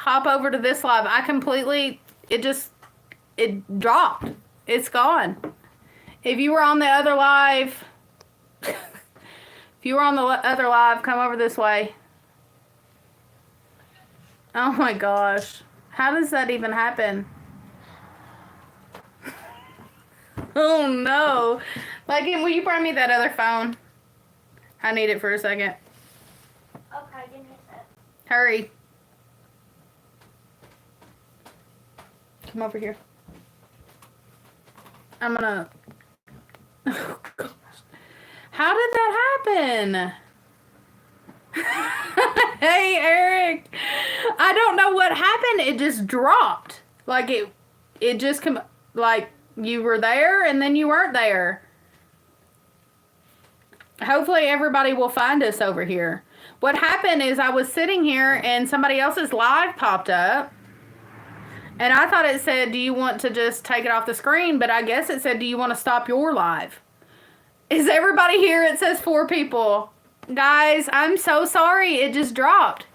hop over to this live. It dropped. It's gone. If you were on the other live, come over this way. Oh my gosh. How does that even happen? Oh no. Megan, will you bring me that other phone? I need it for a second. Okay, give me a sec. Hurry. Come over here. I'm gonna... Oh gosh. How did that happen? Hey, Eric. I don't know what happened. It just dropped. Like it just like you were there and then you weren't there. Hopefully everybody will find us over here. What happened is I was sitting here and somebody else's live popped up. And I thought it said, do you want to just take it off the screen? But I guess it said, do you want to stop your live? Is everybody here? It says 4 people. Guys, I'm so sorry. It just dropped.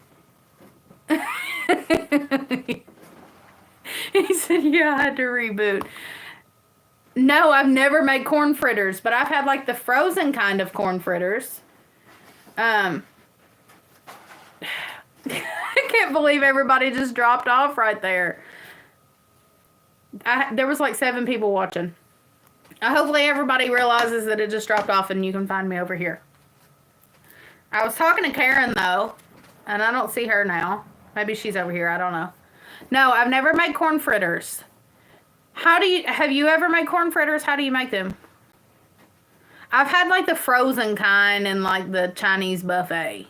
He said, yeah, I had to reboot. No, I've never made corn fritters, but I've had like the frozen kind of corn fritters. I can't believe everybody just dropped off right there. There was like 7 people watching. Hopefully everybody realizes that it just dropped off and you can find me over here. I was talking to Karen though, and I don't see her now. Maybe she's over here. I don't know. No, I've never made corn fritters. Have you ever made corn fritters? How do you make them? I've had like the frozen kind and like the Chinese buffet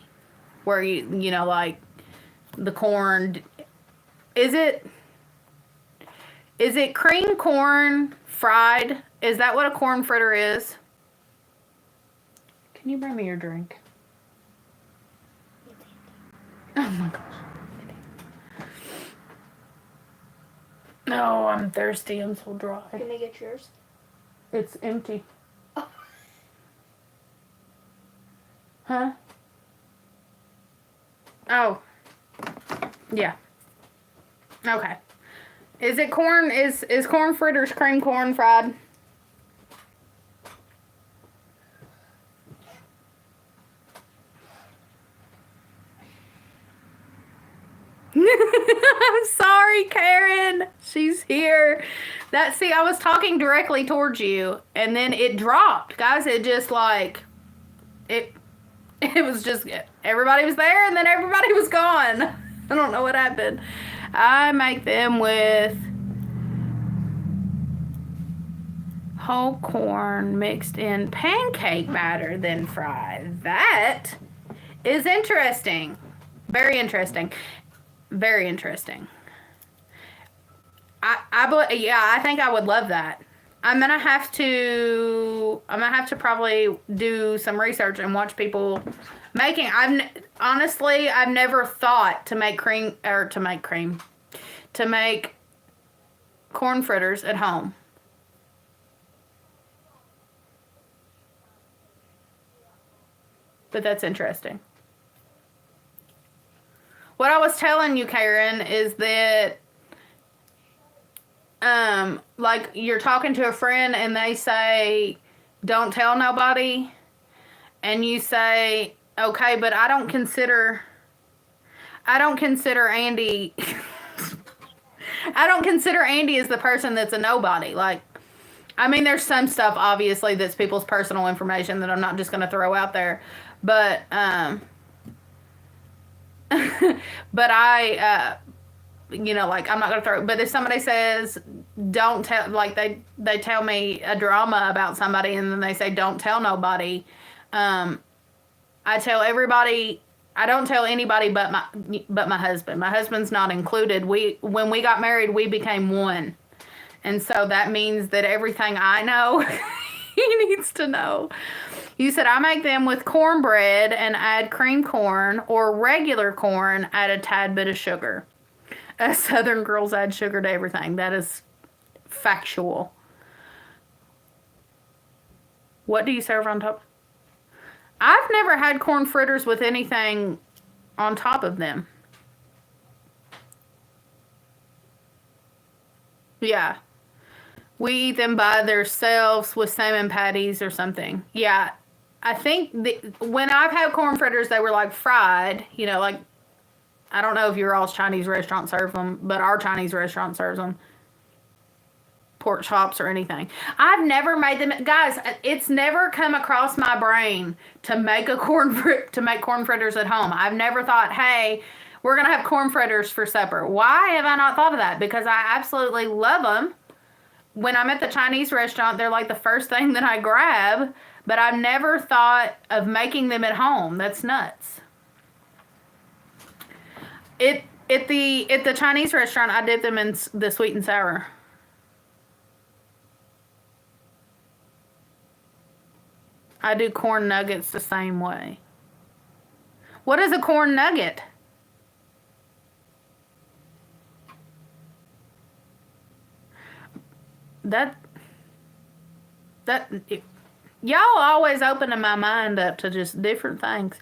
where you know, like the corn. Is it cream corn fried? Is that what a corn fritter is? Can you bring me your drink? Oh my gosh. No, I'm thirsty. I'm so dry. Can I get yours? It's empty. Oh. Huh? Oh. Yeah. Okay. Is it corn? Is corn fritters cream corn fried? I'm sorry, Karen. She's here. See, I was talking directly towards you, and then it dropped. Guys, it just like, it was just, everybody was there, and then everybody was gone. I don't know what happened. I make them with whole corn mixed in pancake batter, then fried. That is interesting. Very interesting. Very interesting. I think I would love that. I'm gonna have to probably do some research and watch people making. Honestly, I've never thought to make corn fritters at home. But that's interesting. What I was telling you, Karen, is that, like you're talking to a friend and they say, don't tell nobody. And you say, okay, but I don't consider Andy, I don't consider Andy as the person that's a nobody. Like, I mean, there's some stuff, obviously, that's people's personal information that I'm not just going to throw out there. But, but I, you know, like, I'm not going to throw, but if somebody says, don't tell, like, they tell me a drama about somebody and then they say, don't tell nobody. I tell everybody, I don't tell anybody but my husband. My husband's not included. When we got married, we became one. And so that means that everything I know, he needs to know. You said, I make them with cornbread and add cream corn, or regular corn, add a tad bit of sugar. Southern girls add sugar to everything. That is factual. What do you serve on top? I've never had corn fritters with anything on top of them. Yeah. We eat them by themselves with salmon patties or something. Yeah. I think when I've had corn fritters, they were like fried, like, I don't know if your all's Chinese restaurant serves them, but our Chinese restaurant serves them. Pork chops or anything. I've never made them, guys. It's never come across my brain to make to make corn fritters at home. I've never thought, hey, we're gonna have corn fritters for supper. Why have I not thought of that? Because I absolutely love them. When I'm at the Chinese restaurant, they're like the first thing that I grab. But I've never thought of making them at home. That's nuts. At the Chinese restaurant, I dip them in the sweet and sour. I do corn nuggets the same way. What is a corn nugget? That y'all always opening my mind up to just different things.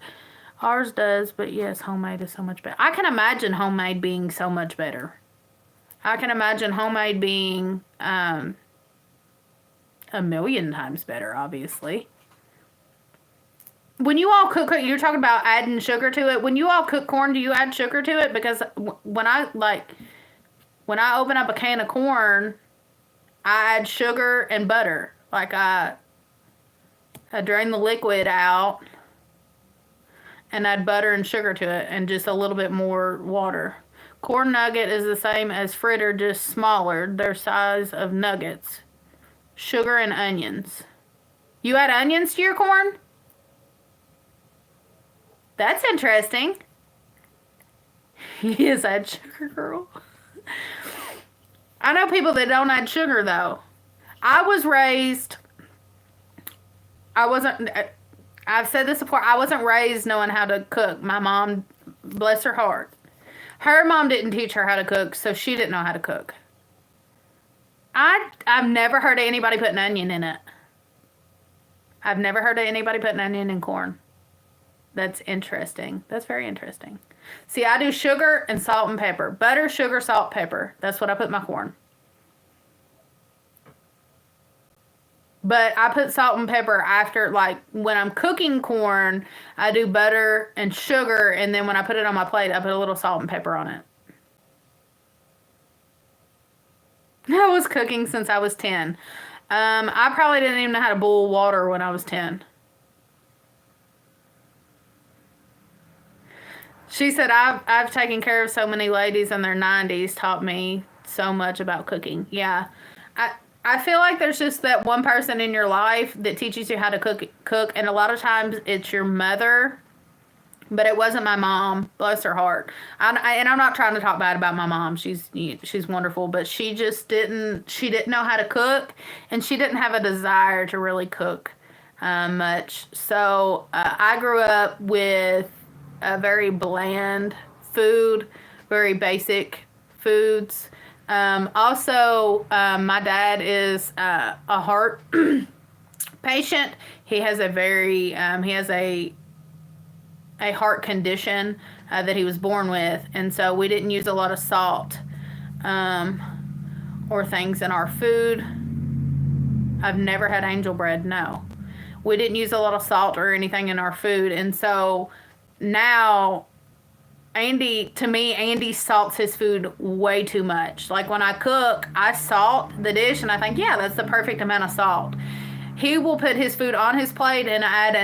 Ours does, but yes, homemade is so much better. I can imagine homemade being so much better. I can imagine homemade being a million times better, obviously. When you all cook, you're talking about adding sugar to it. When you all cook corn, do you add sugar to it? Because when I open up a can of corn, I add sugar and butter. Like I drain the liquid out and add butter and sugar to it and just a little bit more water. Corn nugget is the same as fritter, just smaller. They're size of nuggets. Sugar and onions. You add onions to your corn? That's interesting. Yes, add sugar, girl. I know people that don't add sugar, though. I've said this before, I wasn't raised knowing how to cook. My mom, bless her heart, her mom didn't teach her how to cook, so she didn't know how to cook. I've never heard of anybody putting onion in it. I've never heard of anybody putting onion in corn. That's interesting. That's very interesting. See, I do sugar and salt and pepper. Butter, sugar, salt, pepper. That's what I put in my corn. But I put salt and pepper after, like, when I'm cooking corn, I do butter and sugar, and then when I put it on my plate, I put a little salt and pepper on it. I was cooking since I was 10. I probably didn't even know how to boil water when I was 10. She said, I've taken care of so many ladies in their 90s, taught me so much about cooking. Yeah. I feel like there's just that one person in your life that teaches you how to cook, and a lot of times it's your mother, but it wasn't my mom, bless her heart. And I'm not trying to talk bad about my mom. She's wonderful, but she didn't know how to cook, and she didn't have a desire to really cook much. So I grew up with a very bland food, very basic foods. Also, my dad is a heart patient. He has a heart condition that he was born with, and so we didn't use a lot of salt or things in our food. I've never had angel bread. No, we didn't use a lot of salt or anything in our food, and so now Andy salts his food way too much. Like when I cook, I salt the dish and I think, yeah, that's the perfect amount of salt. He will put his food on his plate and add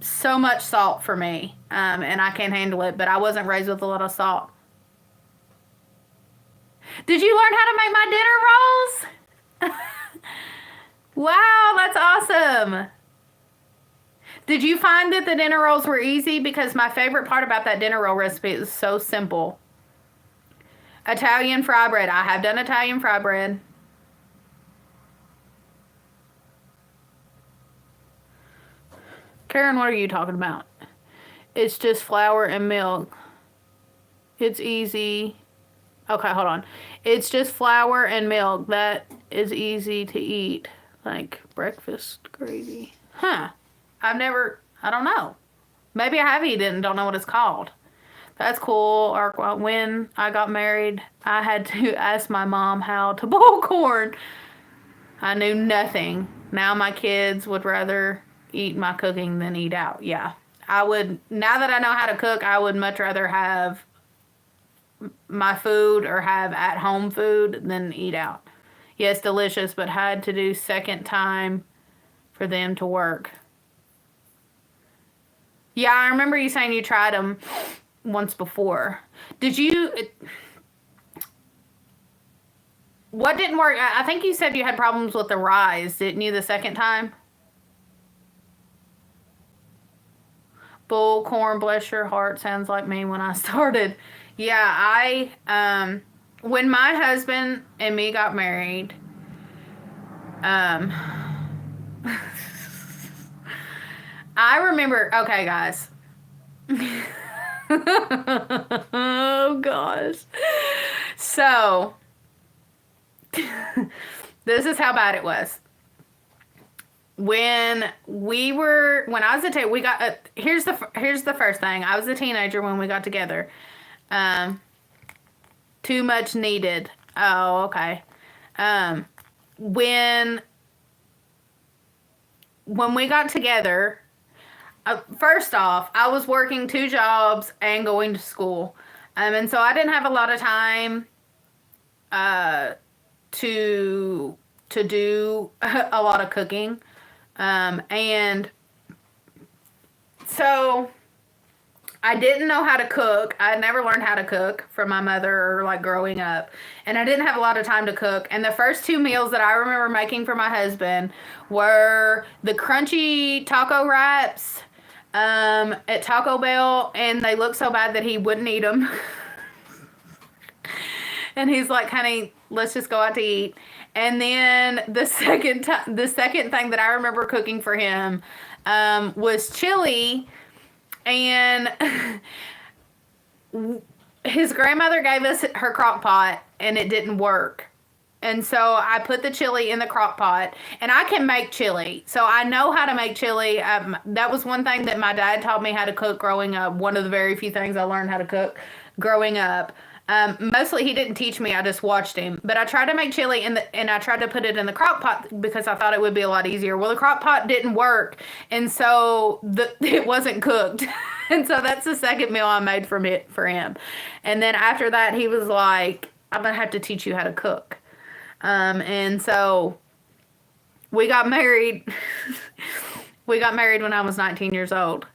so much salt for me. And I can't handle it, but I wasn't raised with a lot of salt. Did you learn how to make my dinner rolls? Wow, that's awesome. Did you find that the dinner rolls were easy? Because my favorite part about that dinner roll recipe is so simple. Italian fry bread. I have done Italian fry bread. Karen, what are you talking about? It's just flour and milk. It's easy. Okay, hold on. It's just flour and milk. That is easy to eat. Like breakfast gravy. Huh. I don't know. Maybe I have eaten it and don't know what it's called. That's cool. Or when I got married, I had to ask my mom how to boil corn. I knew nothing. Now my kids would rather eat my cooking than eat out. Yeah. I would, now that I know how to cook, I would much rather have my food or have at home food than eat out. Yes, delicious, but had to do second time for them to work. Yeah, I remember you saying you tried them once before. Did you? What didn't work? I think you said you had problems with the rise, didn't you, the second time? Bull corn, bless your heart, sounds like me when I started. Yeah, when my husband and me got married, um, I remember, okay, guys. Oh, gosh. So, this is how bad it was. When I was a teenager, here's the first thing. I was a teenager when we got together. Too much needed. Oh, okay. When we got together, first off, I was working 2 jobs and going to school. And so I didn't have a lot of time to do a lot of cooking. And so I didn't know how to cook. I never learned how to cook from my mother or like growing up. And I didn't have a lot of time to cook. And the first 2 meals that I remember making for my husband were the crunchy taco wraps at Taco Bell. And they looked so bad that he wouldn't eat them. And he's like, honey, let's just go out to eat. And then the second thing that I remember cooking for him was chili. And his grandmother gave us her crock pot and it didn't work. And so I put the chili in the crock pot, and I can make chili. So I know how to make chili. That was one thing that my dad taught me how to cook growing up. One of the very few things I learned how to cook growing up. Mostly he didn't teach me, I just watched him. But I tried to make chili and I tried to put it in the crock pot because I thought it would be a lot easier. Well, the crock pot didn't work, and so it wasn't cooked. And so that's the second meal I made for him. And then after that, he was like, I'm going to have to teach you how to cook. And so we got married. We got married when I was 19 years old.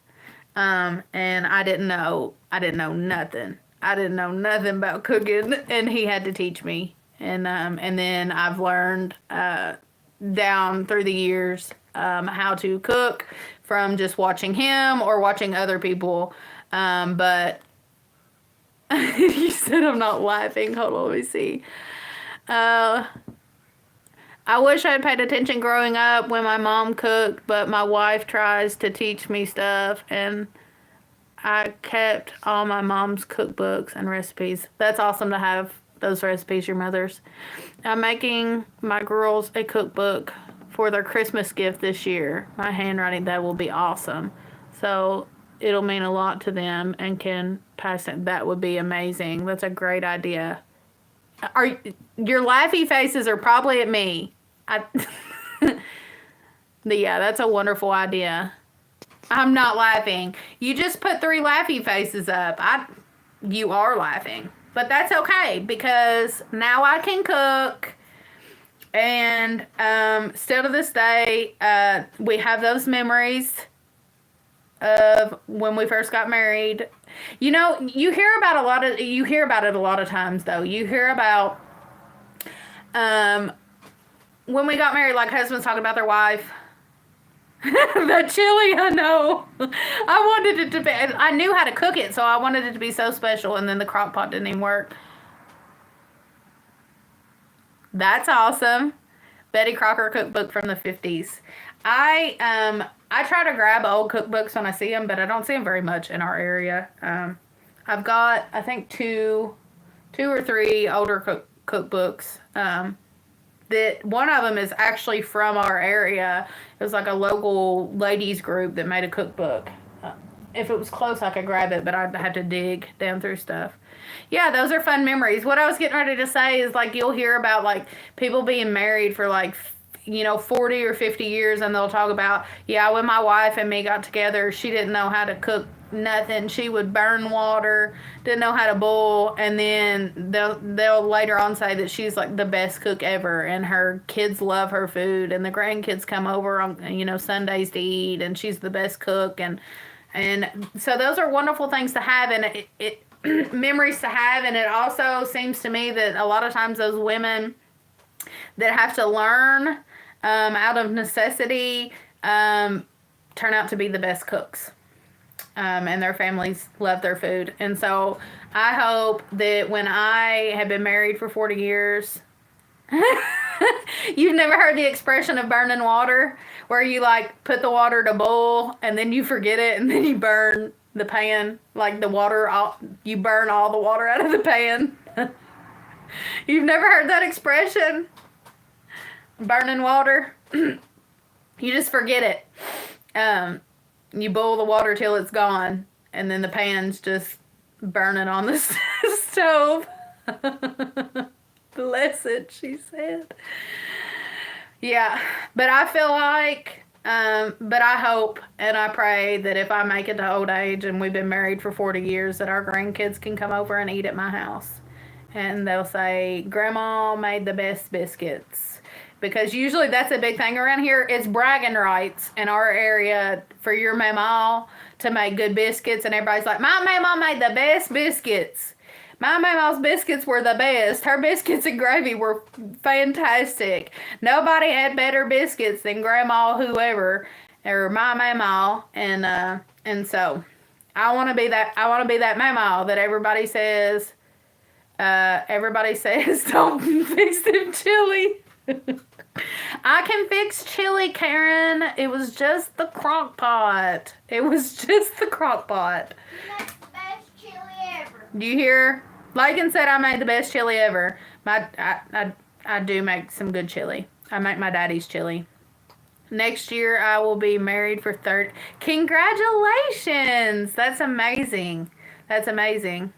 And I didn't know nothing. I didn't know nothing about cooking, and he had to teach me. And then I've learned down through the years how to cook from just watching him or watching other people. But you said I'm not laughing. Hold on, let me see. I wish I had paid attention growing up when my mom cooked, but my wife tries to teach me stuff, and I kept all my mom's cookbooks and recipes. That's awesome to have those recipes, your mother's. I'm making my girls a cookbook for their Christmas gift this year. My handwriting, that will be awesome. So it'll mean a lot to them and can pass it. That would be amazing. That's a great idea. Your laughy faces are probably at me. Yeah, that's a wonderful idea. I'm not laughing. You just put 3 laughy faces up. You are laughing. But that's okay because now I can cook. And still to this day, we have those memories of when we first got married. You know, you hear about it a lot of times though. You hear about when we got married, like husbands talking about their wife. The chili, I know. I wanted it to be, I knew how to cook it, so I wanted it to be so special, and then the crock pot didn't even work. That's awesome. Betty Crocker cookbook from the 50s. I try to grab old cookbooks when I see them, but I don't see them very much in our area. I've got, I think, two or three older cookbooks. That one of them is actually from our area. It was like a local ladies group that made a cookbook. if it was close, I could grab it, but I'd have to dig down through stuff. Yeah, those are fun memories. What I was getting ready to say is, like, you'll hear about, like, people being married for, like, 40 or 50 years, and they'll talk about, yeah, when my wife and me got together, she didn't know how to cook nothing. She would burn water, didn't know how to boil, and then they'll later on say that she's, like, the best cook ever, and her kids love her food, and the grandkids come over on, Sundays to eat, and she's the best cook, and so those are wonderful things to have, and it memories to have. And it also seems to me that a lot of times those women that have to learn out of necessity turn out to be the best cooks, and their families love their food. And so I hope that when I have been married for 40 years, you've never heard the expression of burning water, where you, like, put the water to boil and then you forget it and then you burn the pan, like the water, you burn all the water out of the pan. You've never heard that expression? Burning water? You just forget it. You boil the water till it's gone, and then the pan's just burning on the stove. Blessed, she said. Yeah, but I feel like, but I hope and I pray that if I make it to old age and we've been married for 40 years, that our grandkids can come over and eat at my house. And they'll say, Grandma made the best biscuits. Because usually that's a big thing around here. It's bragging rights in our area for your mama to make good biscuits. And everybody's like, my mama made the best biscuits. My mama's biscuits were the best. Her biscuits and gravy were fantastic. Nobody had better biscuits than Grandma whoever, or my mama. And so I want to be that. I want to be that mama that everybody says. Don't fix them chili. I can fix chili, Karen. It was just the crock pot. It was just the crock pot. You make the best chili ever. Do you hear? Lakin said I made the best chili ever. I do make some good chili. I make my daddy's chili. Next year I will be married for 30. Congratulations! That's amazing. That's amazing.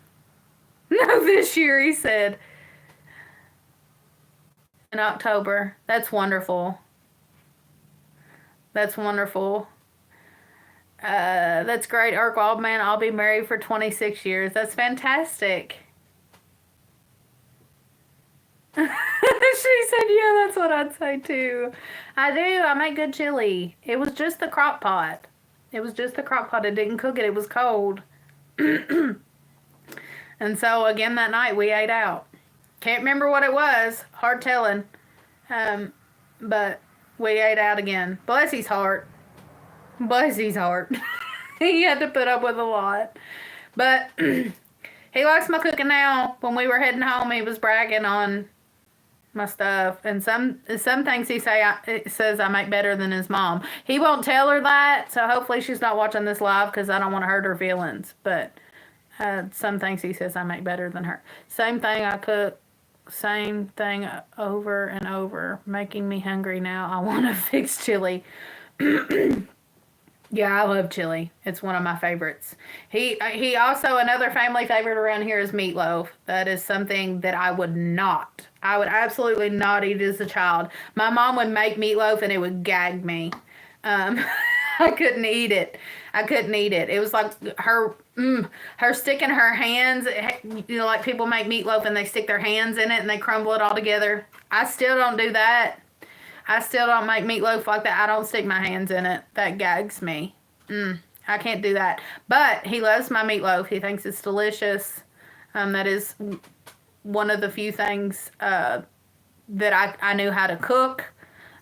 No, this year, he said. In October. That's wonderful. That's wonderful. That's great, Urkwald, man. I'll be married for 26 years. That's fantastic. She said, yeah, that's what I'd say too. I do. I make good chili. It was just the crock pot. It was just the crock pot. It didn't cook it. It was cold. And so, again, that night we ate out. Can't remember what it was. Hard telling. But we ate out again. Bless his heart. Bless his heart. He had to put up with a lot. But he likes my cooking now. When we were heading home, he was bragging on my stuff. And some things he says I make better than his mom. He won't tell her that, so hopefully she's not watching this live because I don't want to hurt her feelings. But some things he says I make better than her. Same thing I cook. Same thing over and over. Making me hungry now. I want to fix chili. Yeah, I love chili. It's one of my favorites. He also, another family favorite around here is meatloaf. That is something that I would absolutely not eat as a child. My mom would make meatloaf and it would gag me. I couldn't eat it. It was like her sticking her hands, like people make meatloaf and they stick their hands in it and they crumble it all together. I still don't do that. I still don't make meatloaf like that. I don't stick my hands in it. That gags me. I can't do that. But he loves my meatloaf. He thinks it's delicious. That is one of the few things that I knew how to cook.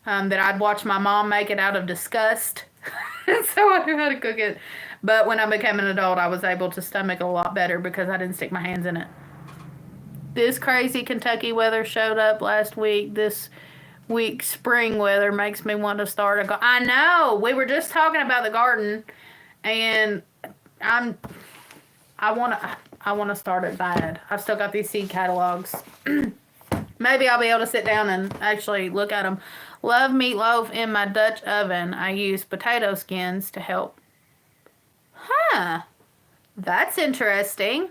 That I'd watch my mom make it out of disgust. So I knew how to cook it. But when I became an adult, I was able to stomach a lot better because I didn't stick my hands in it. This crazy Kentucky weather showed up last week. This week spring weather makes me want to start a garden. I know. We were just talking about the garden, and I want to start it bad. I've still got these seed catalogs. Maybe I'll be able to sit down and actually look at them. Love meatloaf in my Dutch oven. I use potato skins to help. Huh. That's interesting.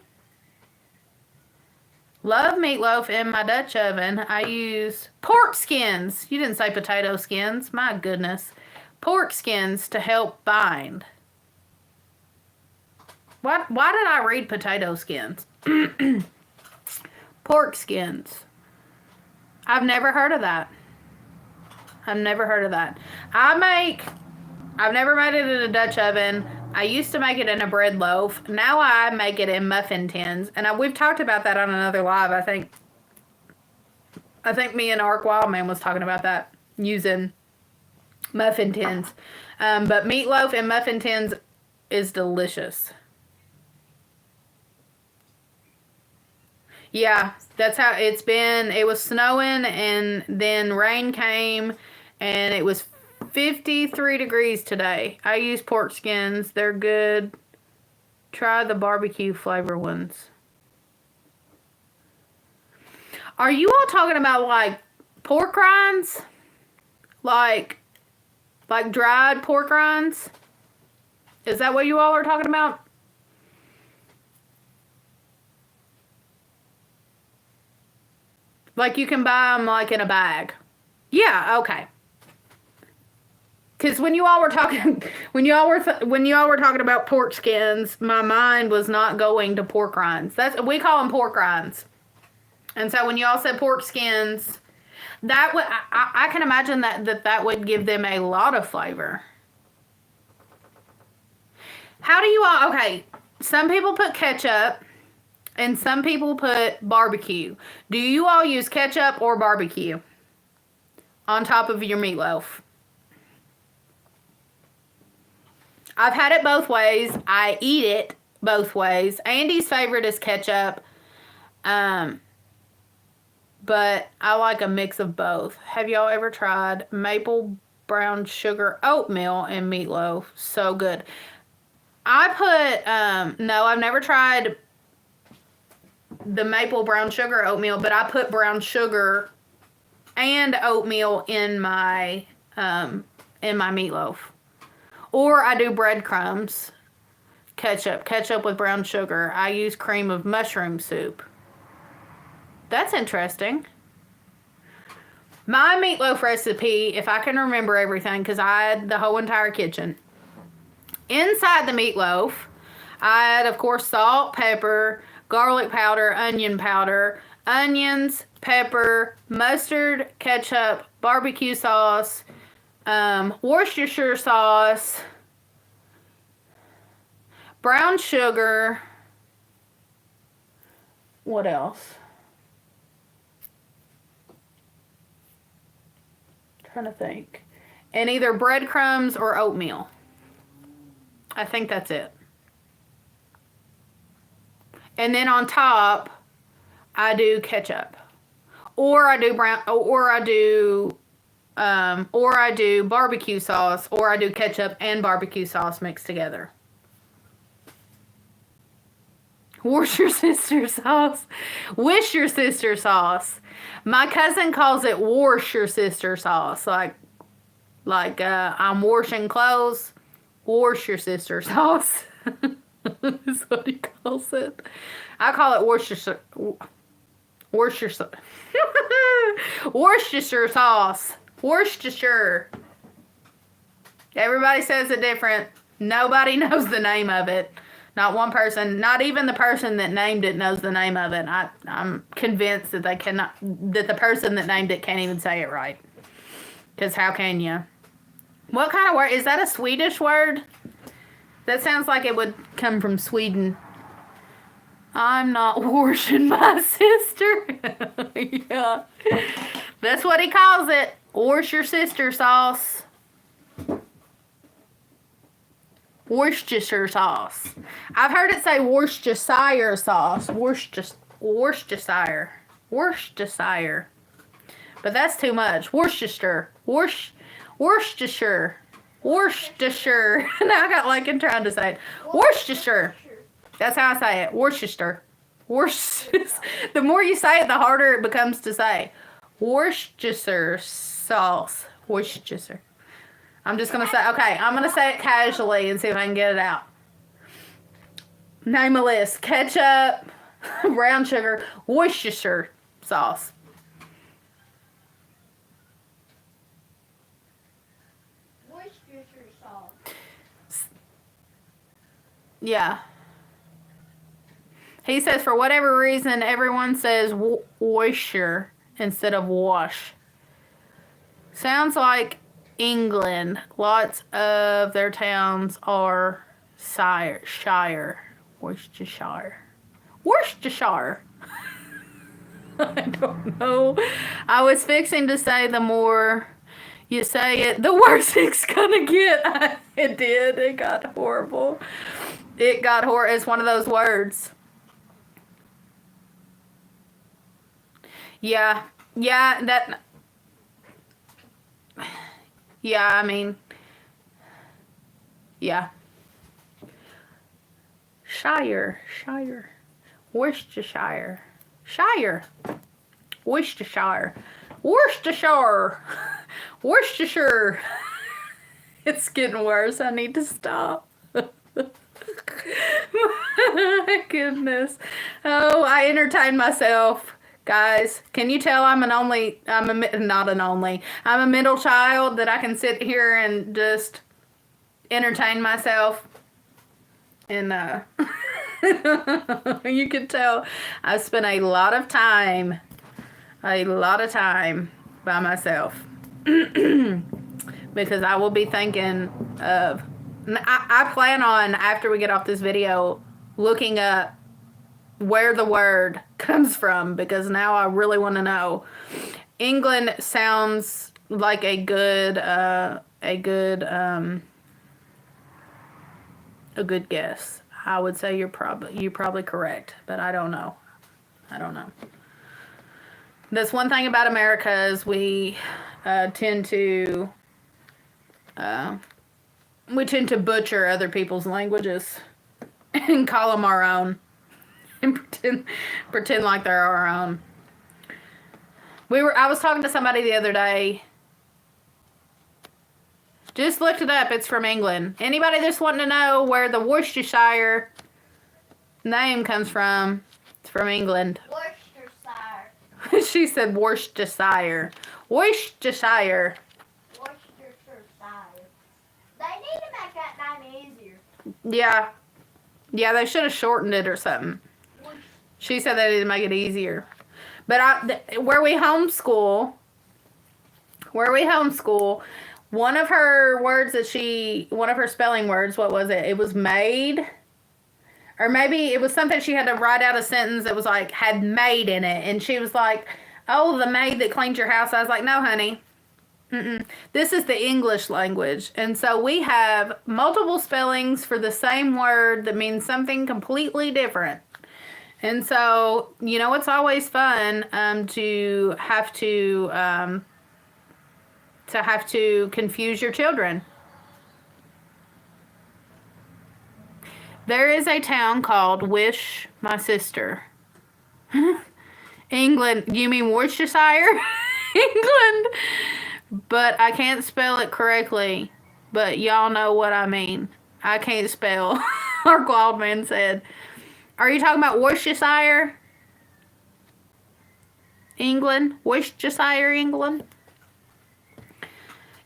Love meatloaf in my Dutch oven. I use pork skins. You didn't say potato skins. My goodness. Pork skins to help bind. Why did I read potato skins? Pork skins. I've never heard of that. I've never heard of that. I've never made it in a Dutch oven. I used to make it in a bread loaf. Now I make it in muffin tins. And we've talked about that on another live, I think. I think me and Ark Wildman was talking about that, using muffin tins. But meatloaf in muffin tins is delicious. Yeah, that's how it's been. It was snowing and then rain came and it was 53 degrees today. I use pork skins. They're good. Try the barbecue flavor ones. Are you all talking about like pork rinds? Like dried pork rinds? Is that what you all are talking about? Like you can buy them like in a bag. Yeah, okay. Because when you all were talking, when you all were talking about pork skins, my mind was not going to pork rinds. We call them pork rinds. And so when you all said pork skins, that would I can imagine that would give them a lot of flavor. How do you all? Okay, some people put ketchup. And some people put barbecue. Do you all use ketchup or barbecue on top of your meatloaf? I've had it both ways. I eat it both ways. Andy's favorite is ketchup. But I like a mix of both. Have y'all ever tried maple brown sugar oatmeal and meatloaf? So good. No, I've never tried the maple brown sugar oatmeal, but I put brown sugar and oatmeal in my meatloaf. Or I do breadcrumbs, ketchup with brown sugar. I use cream of mushroom soup. That's interesting. My meatloaf recipe, if I can remember everything, because I had the whole entire kitchen. Inside the meatloaf, I had, of course, salt, pepper, garlic powder, onions, pepper, mustard, ketchup, barbecue sauce, Worcestershire sauce, brown sugar. What else? Trying to think. And either breadcrumbs or oatmeal. I think that's it. And then on top, I do ketchup, or I do barbecue sauce, or I do ketchup and barbecue sauce mixed together. Worcestershire sauce. Worcestershire sauce. My cousin calls it Worcestershire sauce. Like I'm washing clothes. Worcestershire sauce. Is what he calls it. I call it Worcestershire sauce. Worcestershire. Everybody says it different. Nobody knows the name of it. Not one person, not even the person that named it knows the name of it. I'm convinced that that the person that named it can't even say it right. Because how can you? What kind of word? Is that a Swedish word? That sounds like it would come from Sweden. I'm not washing my sister. Yeah. That's what he calls it. Worcestershire sauce. Worcestershire sauce. I've heard it say Worcestershire sauce. Worcestershire. But that's too much. Worcestershire. Worcestershire. Now I got like I'm trying to say it. Worcestershire. That's how I say it. Worcester. The more you say it, the harder it becomes to say. Worcestershire sauce. Worcestershire. I'm just going to say, okay, I'm going to say it casually and see if I can get it out. Name a list. Ketchup, brown sugar, Worcestershire sauce. Worcestershire sauce. Yeah. He says for whatever reason, everyone says Worcestershire instead of wash. Sounds like England. Lots of their towns are Shire. Worcestershire. Worcestershire. I don't know. I was fixing to say the more you say it, the worse it's gonna get. It did. It got horrible. It got horrible. It's one of those words. Yeah. Yeah, that... Yeah, I mean... Yeah. Shire. Worcestershire. Shire. Worcestershire. Worcestershire. Worcestershire. It's getting worse. I need to stop. My goodness. Oh, I entertain myself. Guys, can you tell I'm not an only. I'm a middle child that I can sit here and just entertain myself. And you can tell I spent a lot of time by myself. Because I will be thinking of... I plan on, after we get off this video, looking up where the word comes from, because now I really want to know. England sounds like a good guess. I would say you're probably correct, but I don't know. That's one thing about America is we tend to butcher other people's languages and call them our own. And pretend like they're our own. I was talking to somebody the other day. Just looked it up. It's from England. Anybody that's wanting to know where the Worcestershire name comes from, it's from England. Worcestershire. She said Worcestershire. Worcestershire. Worcestershire. They need to make that name easier. Yeah. Yeah, they should have shortened it or something. She said they need to make it easier. But where we homeschool, one of her spelling words, what was it? It was maid. Or maybe it was something she had to write out a sentence that was like, had maid in it. And she was like, oh, the maid that cleans your house. I was like, no, honey. This is the English language. And so we have multiple spellings for the same word that means something completely different. And so, it's always fun to have to confuse your children. There is a town called Wish My Sister. England. You mean Worcestershire? England. But I can't spell it correctly. But y'all know what I mean. I can't spell. Our wild man said. Are you talking about Worcestershire? England? Worcestershire, England?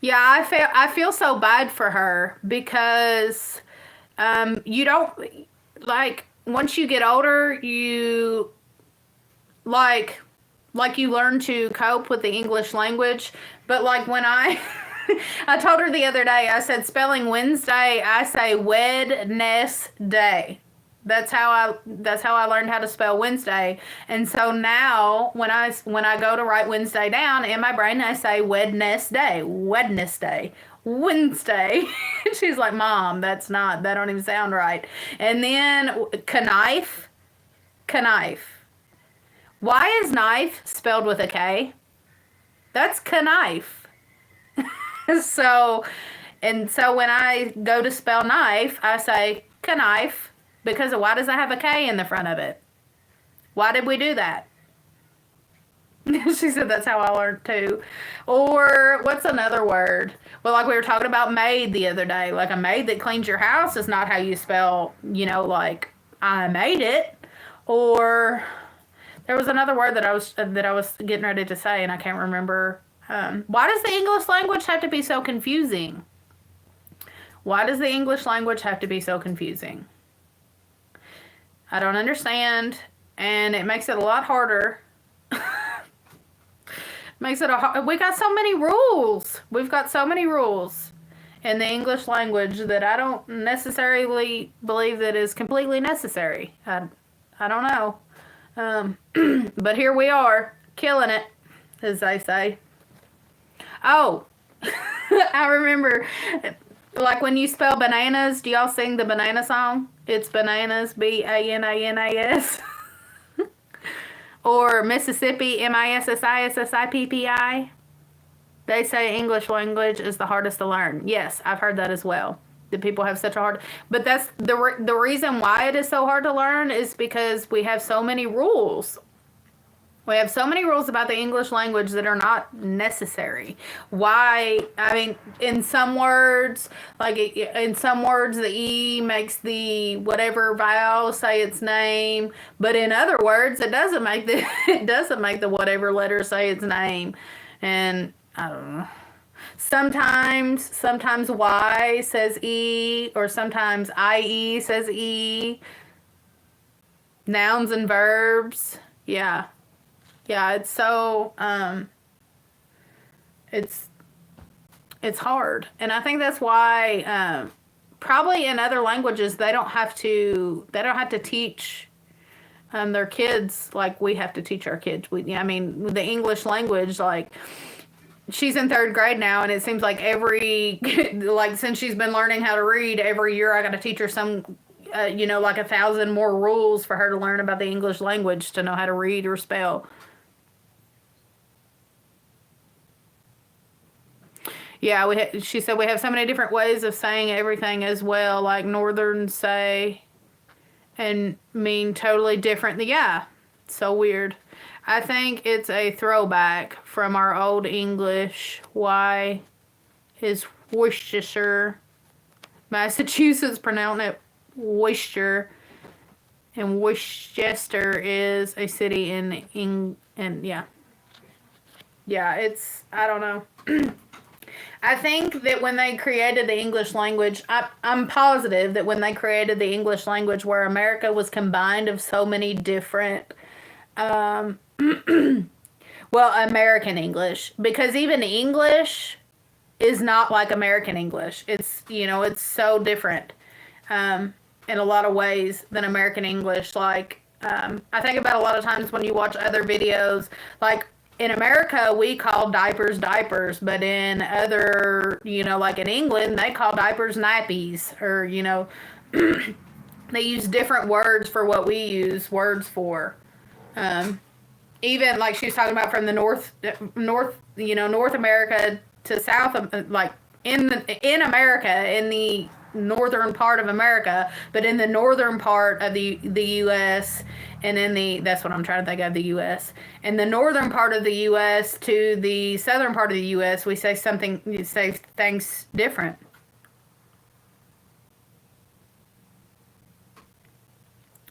Yeah, I feel so bad for her because you don't, like, once you get older, you, like you learn to cope with the English language. But, like, when I told her the other day, I said spelling Wednesday, I say Wednesday. That's how I learned how to spell Wednesday. And so now when I go to write Wednesday down in my brain, I say Wednesday. She's like, Mom, that don't even sound right. And then knife. Why is knife spelled with a K? That's knife. So when I go to spell knife, I say knife. Because why does it have a K in the front of it? Why did we do that? She said that's how I learned too. Or what's another word? Well, like we were talking about maid the other day. Like a maid that cleans your house is not how you spell, like I made it, or there was another word that I was getting ready to say and I can't remember. Why does the English language have to be so confusing? Why does the English language have to be so confusing? I don't understand, and it makes it a lot harder. We got so many rules. We've got so many rules in the English language that I don't necessarily believe that is completely necessary. I don't know. But here we are, killing it, as they say. Oh, I remember, like when you spell bananas, do y'all sing the banana song? It's bananas, Bananas. Or Mississippi, Mississippi. They say English language is the hardest to learn. Yes, I've heard that as well. That people have such a hard... But that's the reason why it is so hard to learn is because we have so many rules. We have so many rules about the English language that are not necessary. Why? I mean, in some words, the E makes the whatever vowel say its name, but in other words, it doesn't make the whatever letter say its name. And I don't know. Sometimes Y says E, or sometimes IE says E. Nouns and verbs, yeah. Yeah, it's so, it's hard. And I think that's why, probably in other languages, they don't have to teach, their kids like we have to teach our kids. The English language, like, she's in 3rd grade now, and it seems like since she's been learning how to read, every year I got to teach her some, like 1,000 more rules for her to learn about the English language to know how to read or spell. Yeah, she said we have so many different ways of saying everything as well, like northern say and mean totally different. Yeah, so weird. I think it's a throwback from our old English. Why is Worcestershire, Massachusetts, pronounce it Worcester, and Worcester is a city in yeah. Yeah, it's, I don't know. I think that when they created the English language, I'm positive that when they created the English language where America was combined of so many different, American English, because even English is not like American English. It's, it's so different in a lot of ways than American English. Like, I think about a lot of times when you watch other videos, like, in America, we call diapers diapers, but in other, like in England, they call diapers nappies, or, they use different words for what we use words for. Even like she was talking about from the North America to South, like in America, in the northern part of America, but in the northern part of the U.S. and that's what I'm trying to think of, the U.S. In the northern part of the U.S. to the southern part of the U.S., we say things different.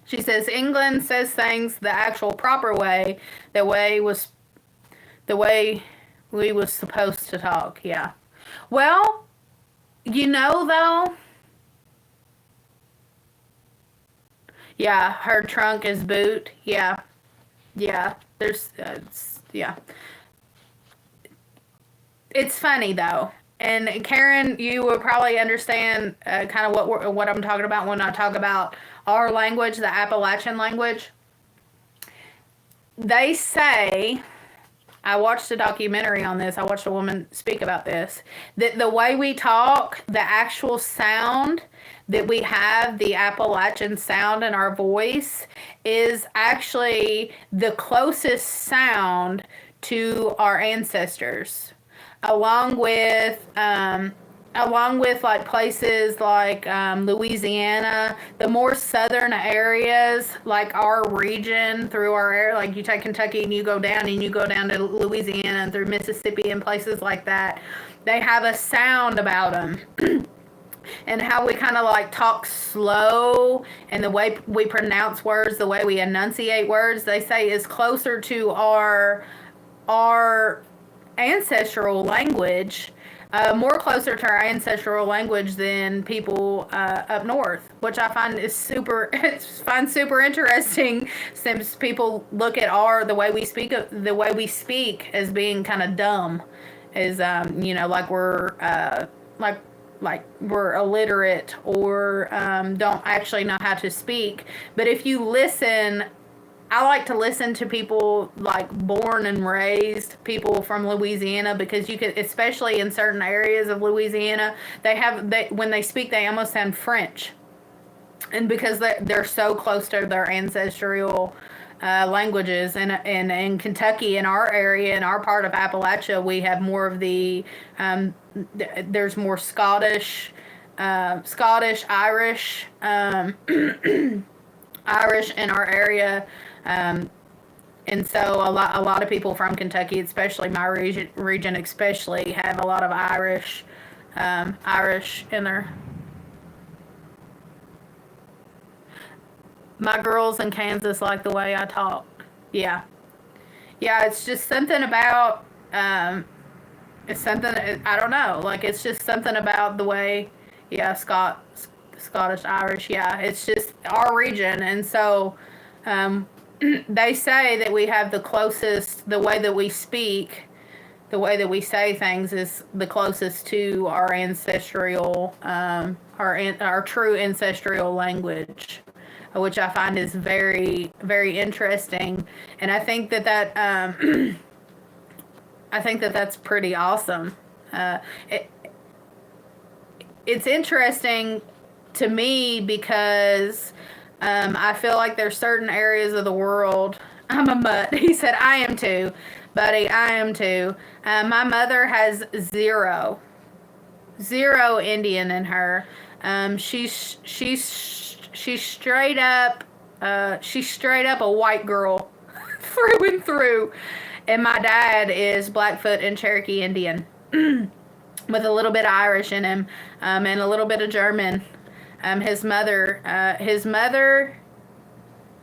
She says England says things the actual proper way, the way we was supposed to talk. Yeah. Well, though. Yeah, her trunk is boot. Yeah. Yeah. There's, yeah. It's funny, though. And Karen, you will probably understand kind of what I'm talking about when I talk about our language, the Appalachian language. They say, I watched a documentary on this. I watched a woman speak about this. That the way we talk, the actual sound that we have, the Appalachian sound in our voice, is actually the closest sound to our ancestors, along with like places like Louisiana, the more southern areas, like our region through our area, like you take Kentucky and you go down to Louisiana and through Mississippi and places like that, they have a sound about them and how we kind of like talk slow, and the way we pronounce words, the way we enunciate words, they say is closer to our ancestral language, more closer to our ancestral language than people up north, which I find is super interesting, since people look at the way we speak as being kind of dumb, as like we're illiterate, or don't actually know how to speak. But if you listen, I like to listen to people like born and raised people from Louisiana, because you could, especially in certain areas of Louisiana, when they speak, they almost sound French. And because they're so close to their ancestral languages, and in Kentucky, in our area, in our part of Appalachia, we have more of the there's more Scottish, Irish, Irish in our area, and so a lot of people from Kentucky, especially my region especially, have a lot of Irish in their. My girls in Kansas like the way I talk. Yeah. Yeah, it's just something about, it's something, I don't know. Like, it's just something about the way, yeah, Scottish, Irish, yeah. It's just our region. And so, they say that we have the closest, the way that we speak, the way that we say things is the closest to our ancestral, our true ancestral language, which I find is very, very interesting. And I think that I think that that's pretty awesome. It's interesting to me because I feel like there's certain areas of the world. I'm a mutt. He said, I am too, buddy. I am too. My mother has zero Indian in her. She's straight up a white girl through and through. And my dad is Blackfoot and Cherokee Indian with a little bit of Irish in him, and a little bit of German. His mother,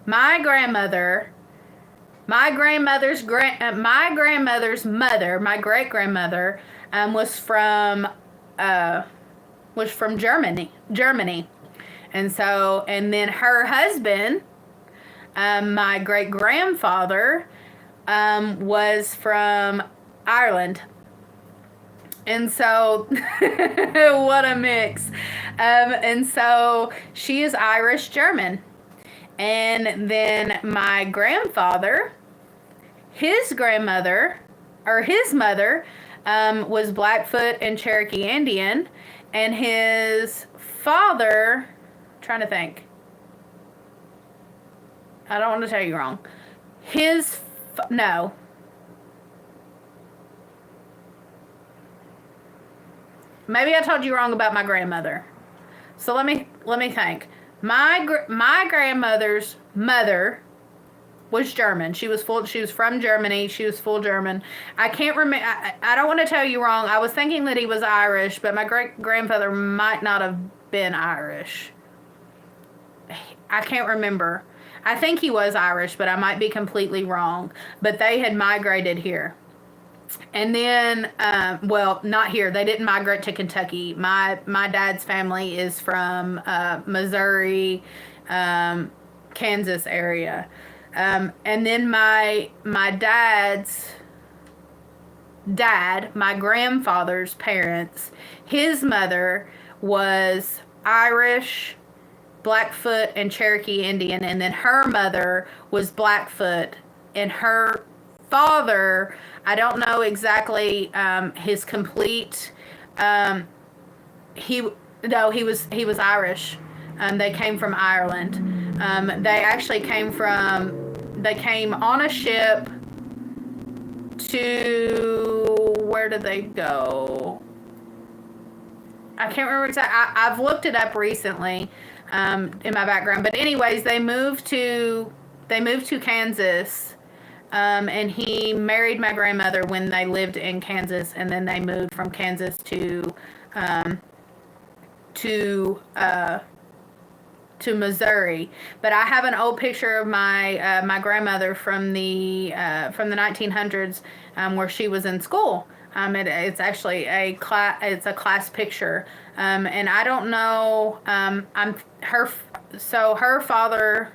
my grandmother's mother, my great grandmother, was from Germany. And so, and then her husband, my great grandfather, was from Ireland. And so, what a mix. And so she is Irish German. And then my grandfather, his grandmother, or his mother, was Blackfoot and Cherokee Indian. And his father, trying to think, I don't want to tell you wrong. No. Maybe I told you wrong about my grandmother. So let me think. My grandmother's mother was German. She was from Germany. She was full German. I can't remember. I don't want to tell you wrong. I was thinking that he was Irish, but my great grandfather might not have been Irish. I can't remember. I think he was Irish, but I might be completely wrong. But they had migrated here. And then, well, not here. They didn't migrate to Kentucky. My dad's family is from Missouri, Kansas area. And then my dad's dad, my grandfather's parents, his mother was Irish, Blackfoot, and Cherokee Indian. And then her mother was Blackfoot. And her father, I don't know exactly his complete. He was Irish. They came from Ireland. They came on a ship to, where did they go? I can't remember exactly. I've looked it up recently in my background. But anyways, they moved to Kansas. And he married my grandmother when they lived in Kansas, and then they moved from Kansas to to Missouri, but I have an old picture of my grandmother from the 1900s, where she was in school. It's actually it's a class picture, and I don't know. Her father.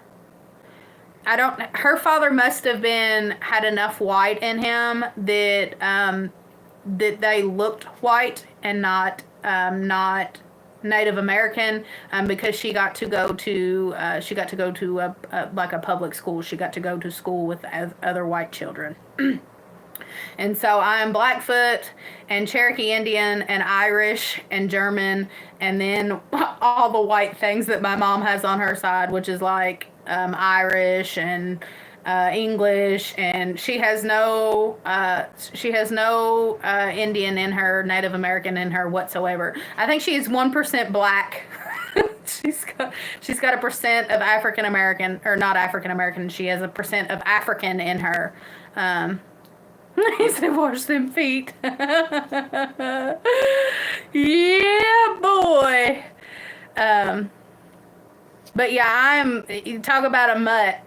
Her father must have had enough white in him that they looked white and not Native American, because she got to go to like a public school. She got to go to school with other white children. And so I'm Blackfoot and Cherokee Indian and Irish and German, and then all the white things that my mom has on her side, which is like Irish and English, and she has no Indian in her, Native American in her whatsoever. I think she is 1% black. she's got a percent of African American, or not African American. She has a percent of African in her. He said, "Wash them feet." Yeah, boy. But yeah, you talk about a mutt.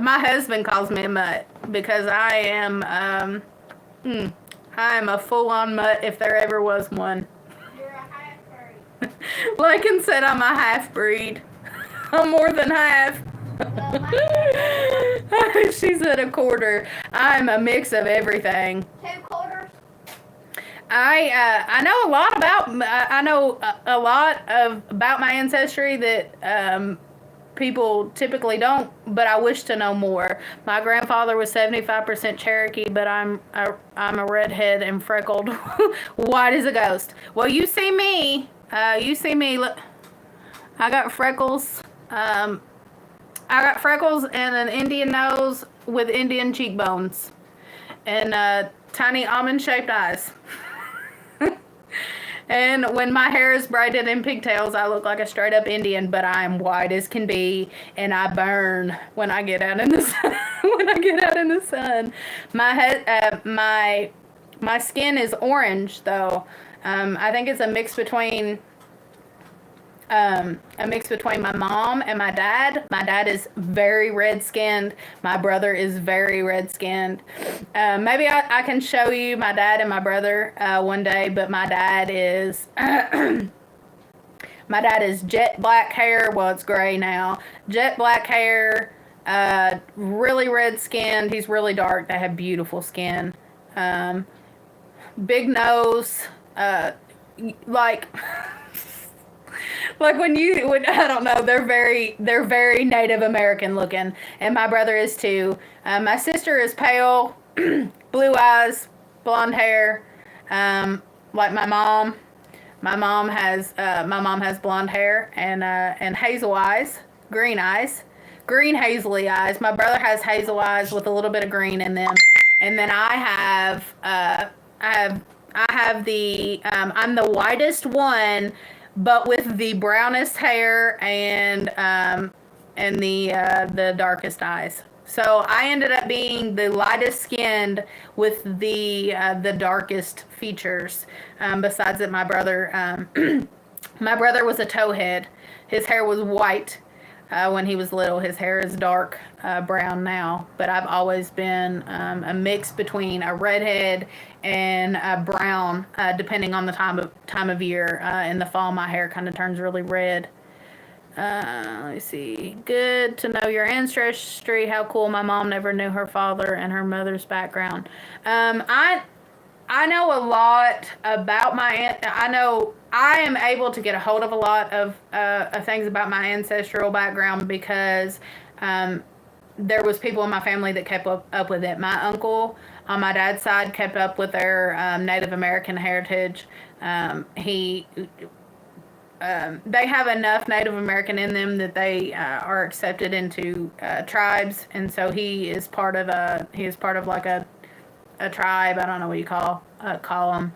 My husband calls me a mutt because I am a full-on mutt if there ever was one. You're a half-breed. Lycan said I'm a half-breed. I'm more than half. Well, She's at a quarter. I'm a mix of everything. 2 quarters. I know a lot about my ancestry that people typically don't, but I wish to know more. My grandfather was 75% Cherokee, but I'm a redhead and freckled, white as a ghost. Well, you see me. Look, I got freckles. I got freckles and an Indian nose with Indian cheekbones and tiny almond-shaped eyes. And when my hair is braided in pigtails, I look like a straight-up Indian, but I am white as can be, and I burn when I get out in the sun. My skin is orange, though. I think it's a mix between my mom and my dad. My dad is very red-skinned. My brother is very red-skinned. Maybe I can show you my dad and my brother one day, but my dad is jet black hair. Well, it's gray now. Jet black hair, really red-skinned. He's really dark. They have beautiful skin. Big nose, like when I don't know, they're very Native American looking, and my brother is too. My sister is pale, blue eyes, blonde hair, like my mom. My mom has blonde hair and hazel eyes, green hazily eyes. My brother has hazel eyes with a little bit of green in them, and then I'm the whitest one, but with the brownest hair and the darkest eyes. So I ended up being the lightest skinned with the darkest features. Besides that, my brother was a towhead. His hair was white when he was little. His hair is dark brown now. But I've always been a mix between a redhead and a brown, depending on the time of year. In the fall, my hair kind of turns really red. Let's see. Good to know your ancestry. How cool. My mom never knew her father and her mother's background. I know a lot about I know I am able to get a hold of a lot of things about my ancestral background because there was people in my family that kept up with it. My uncle on my dad's side kept up with their Native American heritage. They have enough Native American in them that they are accepted into tribes, and so he is part of like a tribe. I don't know what you call them,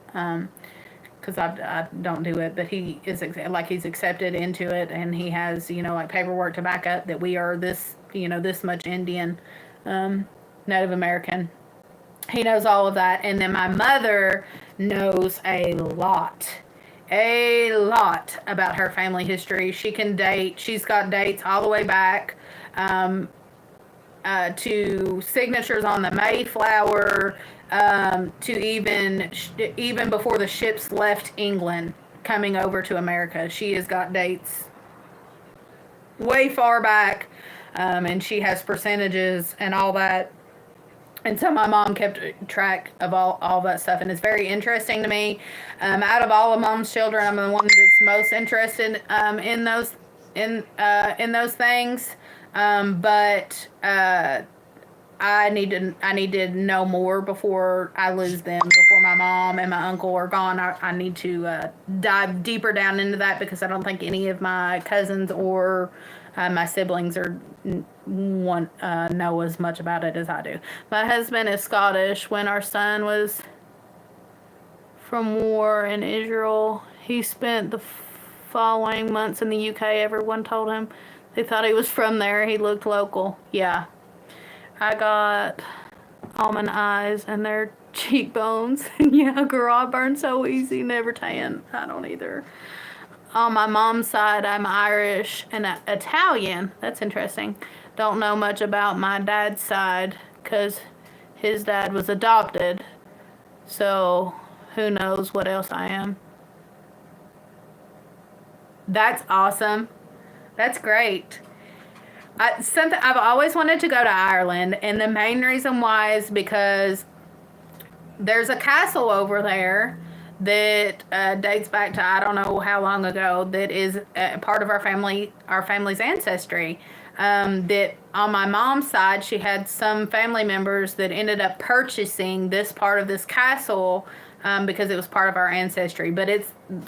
because I don't do it, but he is he's accepted into it, and he has like paperwork to back up that we are this much Indian, Native American. He knows all of that, and then my mother knows a lot. a lot about her family history. She can date. She's got dates all the way back to signatures on the Mayflower, to even before the ships left England, coming over to America. She has got dates way far back, and she has percentages and all that. And so my mom kept track of all that stuff, and it's very interesting to me. Out of all of mom's children, I'm the one that's most interested in those things. But I need to know more before I lose them. Before my mom and my uncle are gone, I need to dive deeper down into that, because I don't think any of my cousins or my siblings know as much about it as I do. My husband is Scottish. When our son was from war in Israel, he spent the following months in the UK. Everyone told him they thought he was from there. He looked local. Yeah. I got almond eyes and their cheekbones. Yeah, girl, I burn so easy, never tan. I don't either. On my mom's side, I'm Irish and Italian. That's interesting. Don't know much about my dad's side because his dad was adopted. So who knows what else I am. That's awesome. That's great. I've always wanted to go to Ireland, and the main reason why is because there's a castle over there that dates back to I don't know how long ago, that is part of our family's ancestry. That on my mom's side, she had some family members that ended up purchasing this part of this castle because it was part of our ancestry. But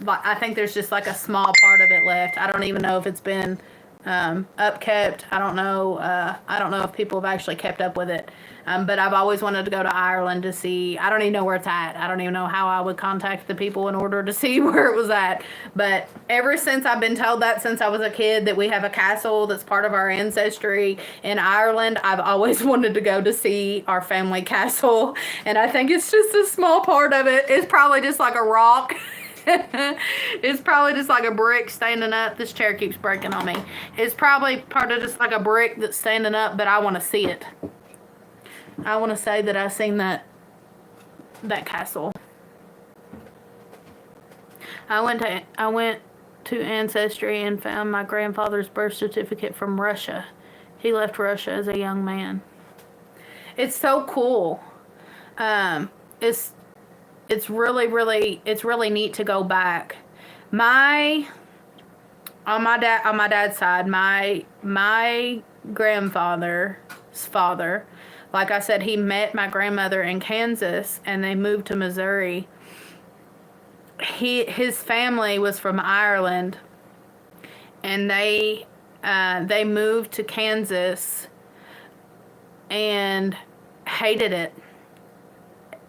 I think there's just like a small part of it left. I don't even know if it's been upkept. I don't know. I don't know if people have actually kept up with it. But I've always wanted to go to Ireland to see. I don't even know where it's at. I don't even know how I would contact the people in order to see where it was at. But ever since I've been told that since I was a kid, that we have a castle that's part of our ancestry in Ireland, I've always wanted to go to see our family castle. And I think it's just a small part of it. It's probably just like a rock. It's probably just like a brick standing up. This chair keeps breaking on me. It's probably part of just like a brick that's standing up, but I want to see it. I want to say that I've seen that castle. I went to Ancestry and found my grandfather's birth certificate from Russia. He left Russia as a young man. It's so cool. It's really neat to go back. On my dad's side, my grandfather's father, like I said, he met my grandmother in Kansas and they moved to Missouri. His family was from Ireland, and they moved to Kansas and hated it.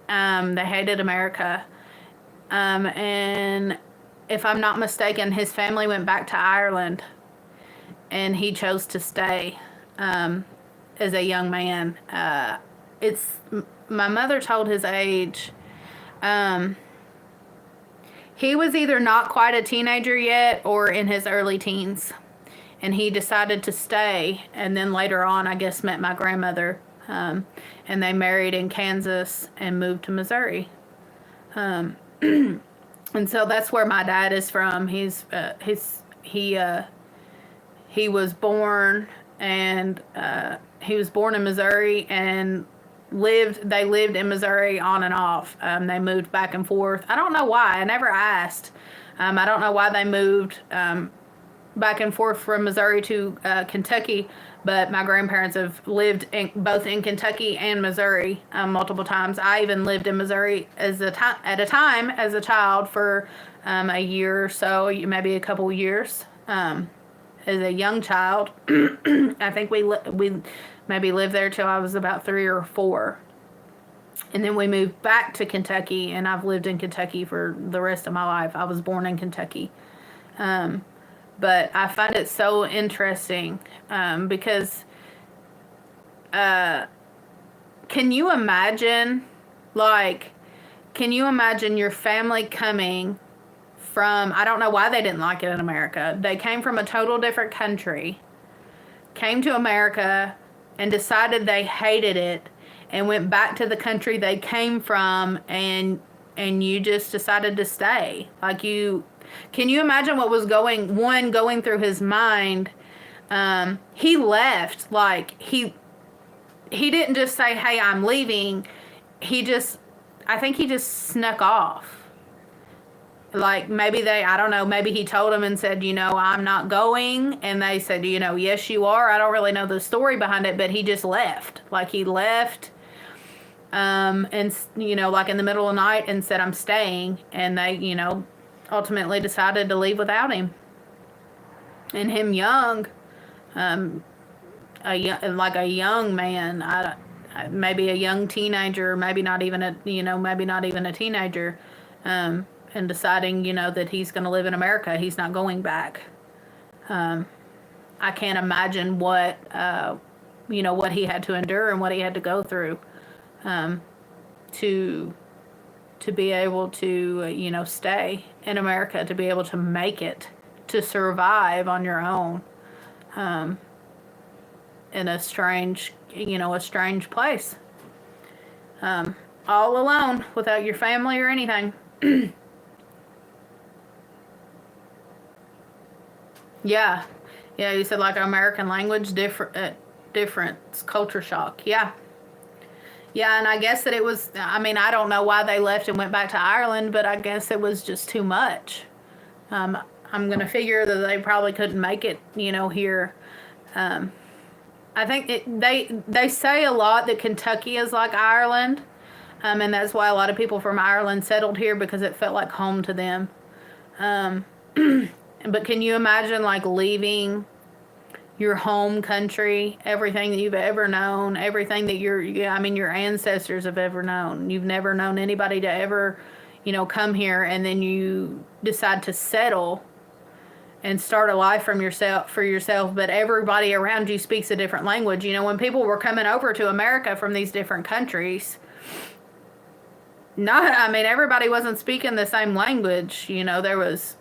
They hated America. And if I'm not mistaken, his family went back to Ireland, and he chose to stay as a young man. My mother told his age. He was either not quite a teenager yet or in his early teens. And he decided to stay, and then later on, I guess, met my grandmother. And they married in Kansas and moved to Missouri. And so that's where my dad is from. He was born in Missouri and they lived in Missouri on and off. They moved back and forth. I don't know why. I never asked. I don't know why they moved back and forth from Missouri to Kentucky, but my grandparents have lived both in Kentucky and Missouri multiple times. I even lived in Missouri at a time as a child for a year or so, maybe a couple years. As a young child, I think we maybe lived there till I was about 3 or 4. And then we moved back to Kentucky, and I've lived in Kentucky for the rest of my life. I was born in Kentucky. But I find it so interesting because can you imagine your family coming from, I don't know why they didn't like it in America. They came from a total different country, came to America, and decided they hated it, and went back to the country they came from, and you just decided to stay. Like, can you imagine what was going through his mind? He left, like, he didn't just say, hey, I'm leaving. I think he just snuck off. Like, maybe I don't know, maybe he told them and said, I'm not going. And they said, yes, you are. I don't really know the story behind it, but he just left. Like, he left, and, like in the middle of the night and said, I'm staying. And they, ultimately decided to leave without him. And him young, a young man, maybe a young teenager, maybe not even a teenager, and deciding, that he's going to live in America. He's not going back. I can't imagine what he had to endure and what he had to go through, to be able to, stay in America, to be able to make it, to survive on your own, in a strange place, all alone, without your family or anything. Yeah, you said like American language, different culture shock. Yeah, and I guess that it was, I don't know why they left and went back to Ireland, but I guess it was just too much. I'm going to figure that they probably couldn't make it, here. I think they say a lot that Kentucky is like Ireland, and that's why a lot of people from Ireland settled here, because it felt like home to them. But can you imagine, like, leaving your home country, everything that you've ever known, everything that your ancestors have ever known? You've never known anybody to ever, come here, and then you decide to settle and start a life for yourself, but everybody around you speaks a different language. When people were coming over to America from these different countries, everybody wasn't speaking the same language. There was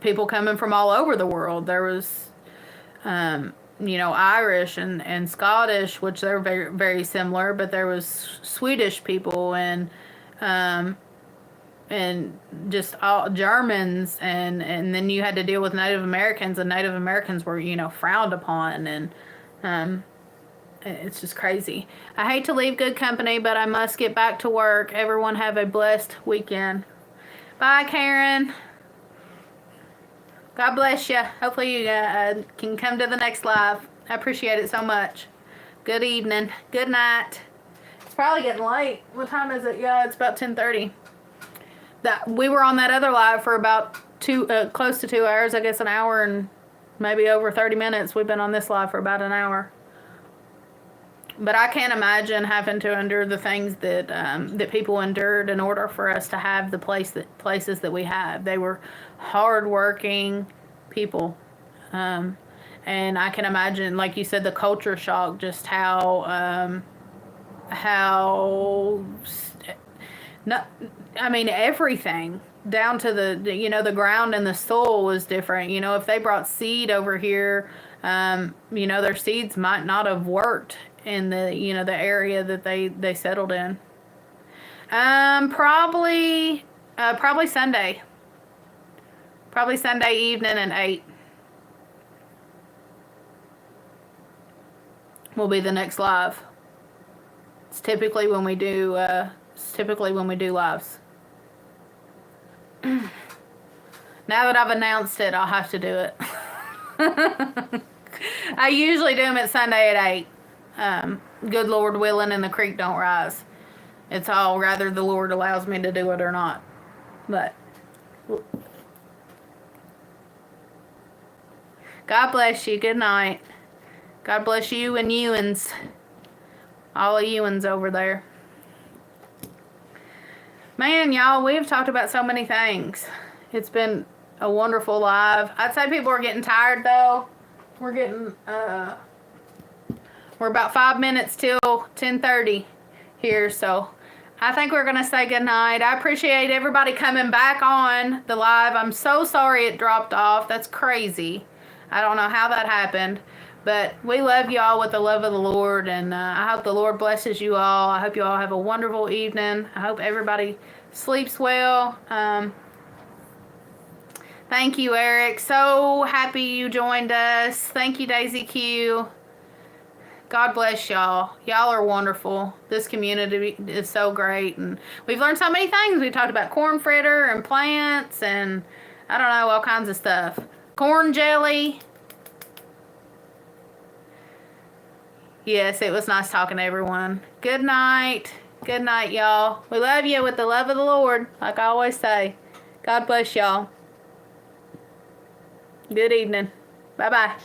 people coming from all over the world. There was, Irish and Scottish, which they're very, very similar, but there was Swedish people and just all Germans, and then you had to deal with Native Americans, and Native Americans were, frowned upon, and it's just crazy. I hate to leave good company, but I must get back to work. Everyone have a blessed weekend. Bye, Karen. God bless you. Hopefully you can come to the next live. I appreciate it so much. Good evening. Good night. It's probably getting late. What time is it? Yeah, it's about 10:30. We were on that other live for about close to 2 hours. I guess an hour and maybe over 30 minutes. We've been on this live for about an hour. But I can't imagine having to endure the things that people endured in order for us to have the places that we have. They were hardworking people, and I can imagine, like you said, the culture shock. Just everything down to the ground and the soil was different. If they brought seed over here, their seeds might not have worked in the the area that they settled in. Probably Sunday. Probably Sunday evening at 8 will be the next live. It's typically when we do lives. Now that I've announced it, I'll have to do it. I usually do them at Sunday at 8. Good Lord willing, and the creek don't rise. It's all rather the Lord allows me to do it or not. But God bless you. Good night. God bless you and Ewans. All of Ewans over there. Man, y'all, we've talked about so many things. It's been a wonderful live. I'd say people are getting tired, though. We're about 5 minutes till 10:30 here, so I think we're going to say goodnight. I appreciate everybody coming back on the live. I'm so sorry it dropped off. That's crazy. I don't know how that happened. But we love y'all with the love of the Lord. And I hope the Lord blesses you all. I hope you all have a wonderful evening. I hope everybody sleeps well. Thank you, Eric. So happy you joined us. Thank you, Daisy Q. God bless y'all. Y'all are wonderful. This community is so great. And we've learned so many things. We talked about corn fritter and plants and I don't know, all kinds of stuff. Corn jelly. Yes, it was nice talking to everyone. Good night. Good night, y'all. We love you with the love of the Lord, like I always say. God bless y'all. Good evening. Bye-bye.